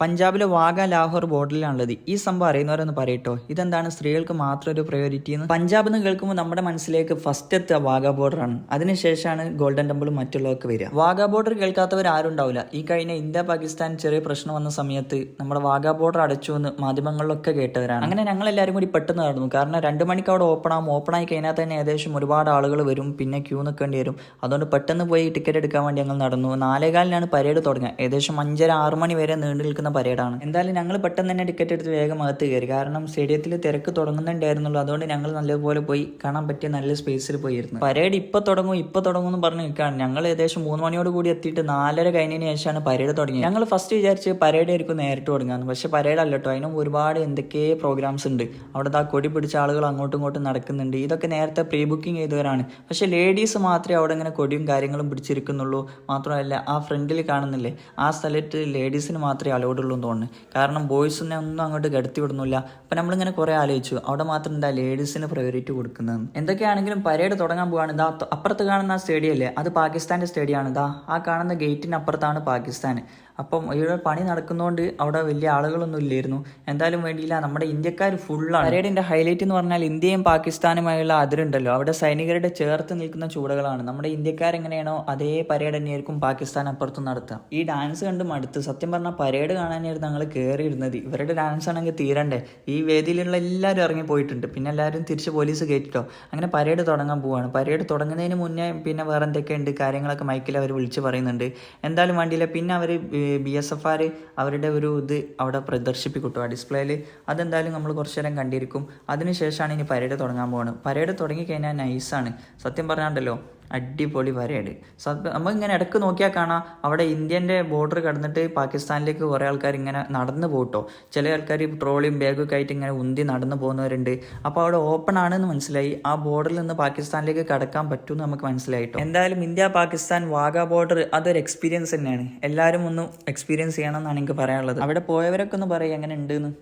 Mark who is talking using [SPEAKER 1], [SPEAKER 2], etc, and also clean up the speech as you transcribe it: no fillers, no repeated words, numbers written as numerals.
[SPEAKER 1] പഞ്ചാബിലെ വാഗ ലാഹോർ ബോർഡറിലാണുള്ളത്. ഈ സംഭവം അറിയുന്നവരൊന്ന് പറയട്ടോ, ഇതെന്താണ് സ്ത്രീകൾക്ക് മാത്രം ഒരു പ്രയോറിറ്റി എന്ന്? പഞ്ചാബ് എന്ന് കേൾക്കുമ്പോൾ നമ്മുടെ മനസ്സിലേക്ക് ഫസ്റ്റ് എത്തുക വാഗ ബോർഡറാണ്. അതിനുശേഷമാണ് ഗോൾഡൻ ടെമ്പിളും മറ്റുള്ളതൊക്കെ വരിക. വാഗ ബോർഡർ കേൾക്കാത്തവർ ആരും ഉണ്ടാവില്ല. ഈ കഴിഞ്ഞ ഇന്ത്യ പാകിസ്ഥാൻ ചെറിയ പ്രശ്നം വന്ന സമയത്ത് നമ്മുടെ വാഗ ബോർഡർ അടച്ചു എന്ന് മാധ്യമങ്ങളിലൊക്കെ കേട്ടവരാണ്. അങ്ങനെ ഞങ്ങൾ എല്ലാവരും കൂടി പെട്ടെന്ന് നടന്നു. കാരണം 2 മണിക്ക് അവിടെ ഓപ്പൺ ആയി കഴിഞ്ഞാൽ തന്നെ ഏകദേശം ഒരുപാട് ആളുകൾ വരും, പിന്നെ ക്യൂ നിൽക്കേണ്ടി വരും. അതുകൊണ്ട് പെട്ടെന്ന് പോയി ടിക്കറ്റ് എടുക്കാൻ വേണ്ടി ഞങ്ങൾ നടന്നു. 4:15 പരേഡ് തുടങ്ങുക. ഏകദേശം 5:30-6 മണി വരെ നീണ്ടു നിൽക്കുന്ന പരേഡാണ്. എന്തായാലും ഞങ്ങൾ പെട്ടെന്ന് തന്നെ ടിക്കറ്റ് എടുത്ത് വേഗം അകത്ത് കയറി. കാരണം സ്റ്റേഡിയത്തിൽ തിരക്ക് തുടങ്ങുന്നുണ്ടായിരുന്നുള്ളൂ. അതുകൊണ്ട് ഞങ്ങൾ നല്ലപോലെ പോയി കാണാൻ പറ്റിയ നല്ല സ്പേസിൽ പോയിരുന്നു. പരേഡ് ഇപ്പൊ തുടങ്ങും എന്ന് പറഞ്ഞ് നിൽക്കുകയാണ്. ഞങ്ങൾ ഏകദേശം 3 മണിയോട് കൂടി എത്തിയിട്ട് 4:30 കഴിഞ്ഞതിന് ശേഷമാണ് പരേഡ് തുടങ്ങി. ഞങ്ങൾ ഫസ്റ്റ് വിചാരിച്ച് പരേഡ് ആയിരിക്കും നേരിട്ട് തുടങ്ങാന്ന്. പക്ഷെ പരേഡ് അല്ല കേട്ടോ, അതിനും ഒരുപാട് എന്തൊക്കെ പ്രോഗ്രാംസ് ഉണ്ട്. അവിടെ ആ കൊടി പിടിച്ച ആളുകൾ അങ്ങോട്ടും ഇങ്ങോട്ടും നടക്കുന്നുണ്ട്. ഇതൊക്കെ നേരത്തെ പ്രീ ബുക്കിംഗ് ചെയ്തവരാണ്. പക്ഷെ ലേഡീസ് മാത്രമേ അവിടെ ഇങ്ങനെ കൊടിയും കാര്യങ്ങളും പിടിച്ചിരിക്കുന്നുള്ളൂ. മാത്രമല്ല ആ ഫ്രണ്ടിൽ കാണുന്നില്ലേ, ആ സ്ഥലത്ത് ലേഡീസിന് മാത്രമേ അലോഡ് ഉള്ളൂ എന്ന് തോന്നുന്നു. കാരണം ബോയ്സിനെ ഒന്നും അങ്ങോട്ട് കടത്തി വിടുന്നില്ല. അപ്പം നമ്മളിങ്ങനെ കുറേ ആലോചിച്ചു, അവിടെ മാത്രം എന്താ ലേഡീസിന് പ്രയോറിറ്റി കൊടുക്കുന്നത്? എന്തൊക്കെയാണെങ്കിലും പരേഡ് തുടങ്ങാൻ പോവാണ്. ഇതാ അപ്പുറത്ത് കാണുന്ന ആ സ്റ്റേഡിയം അല്ലേ, അത് പാകിസ്ഥാൻ്റെ സ്റ്റേഡിയമാണ്. ഇതാ ആ കാണുന്ന ഗേറ്റിന് അപ്പുറത്താണ് പാകിസ്ഥാൻ. അപ്പം ഇവിടെ പണി നടക്കുന്നതുകൊണ്ട് അവിടെ വലിയ ആളുകളൊന്നും ഇല്ലായിരുന്നു. എന്തായാലും വേണ്ടിയില്ല, നമ്മുടെ ഇന്ത്യക്കാർ ഫുള്ളാണ്. പരേഡിൻ്റെ ഹൈലൈറ്റ് എന്ന് പറഞ്ഞാൽ ഇന്ത്യയും പാകിസ്ഥാനുമായുള്ള അതിരുണ്ടല്ലോ, അവിടെ സൈനികരുടെ ചേർത്ത് നിൽക്കുന്ന ചൂടകളാണ്. നമ്മുടെ ഇന്ത്യക്കാരെങ്ങനെയാണോ അതേ പരേഡ് തന്നെയായിരിക്കും പാകിസ്ഥാൻ അപ്പുറത്തും നടത്തുക. ഈ ഡാൻസ് കണ്ട് മടുത്ത് സത്യം പറഞ്ഞാൽ പരേഡ് കാണാനായിരുന്നു ഞങ്ങൾ കയറിയിരുന്നത്. ഇവരുടെ ഡാൻസ് ആണെങ്കിൽ തീരണ്ടേ. ഈ വേദിയിലുള്ള എല്ലാവരും ഇറങ്ങി പോയിട്ടുണ്ട്. പിന്നെ എല്ലാവരും തിരിച്ച് പോലീസ് കയറ്റിട്ടോ. അങ്ങനെ പരേഡ് തുടങ്ങാൻ പോവുകയാണ്. പരേഡ് തുടങ്ങുന്നതിന് മുന്നേ പിന്നെ വേറെ എന്തൊക്കെയുണ്ട് കാര്യങ്ങളൊക്കെ മൈക്കിൽ അവർ വിളിച്ച് പറയുന്നുണ്ട്. എന്തായാലും വേണ്ടിയില്ല. പിന്നെ അവർ BSF അവരുടെ ഒരു ഇത് അവിടെ പ്രദർശിപ്പിക്കും ആ ഡിസ്പ്ലേയിൽ. അതെന്തായാലും നമ്മൾ കുറച്ചു നേരം കണ്ടിരിക്കും. അതിനുശേഷമാണ് ഇനി പരേഡ് തുടങ്ങാൻ പോകുന്നത്. പരേഡ് തുടങ്ങിക്കഴിഞ്ഞാൽ നൈസാണ് സത്യം പറഞ്ഞാണ്ടല്ലോ, അടിപൊളി പരേഡ്. നമുക്കിങ്ങനെ ഇടയ്ക്ക് നോക്കിയാൽ കാണാം അവിടെ ഇന്ത്യൻ്റെ ബോർഡർ കടന്നിട്ട് പാകിസ്ഥാനിലേക്ക് കുറേ ആൾക്കാർ ഇങ്ങനെ നടന്നു പോകട്ടോ. ചില ആൾക്കാർ ട്രോളിയും ബാഗൊക്കെ ആയിട്ട് ഇങ്ങനെ ഉന്തി നടന്നു പോകുന്നവരുണ്ട്. അപ്പോൾ അവിടെ ഓപ്പൺ ആണെന്ന് മനസ്സിലായി. ആ ബോർഡറിൽ നിന്ന് പാകിസ്ഥാനിലേക്ക് കടക്കാൻ പറ്റുമെന്ന് നമുക്ക് മനസ്സിലായിട്ടോ. എന്തായാലും ഇന്ത്യ പാകിസ്ഥാൻ വാഗ ബോർഡർ അതൊരു എക്സ്പീരിയൻസ് തന്നെയാണ്. എല്ലാവരും ഒന്ന് എക്സ്പീരിയൻസ് ചെയ്യണം എന്നാണ് എനിക്ക് പറയാനുള്ളത്. അവിടെ പോയവരൊക്കെ ഒന്ന് പറയും എങ്ങനെ ഉണ്ടെന്ന്.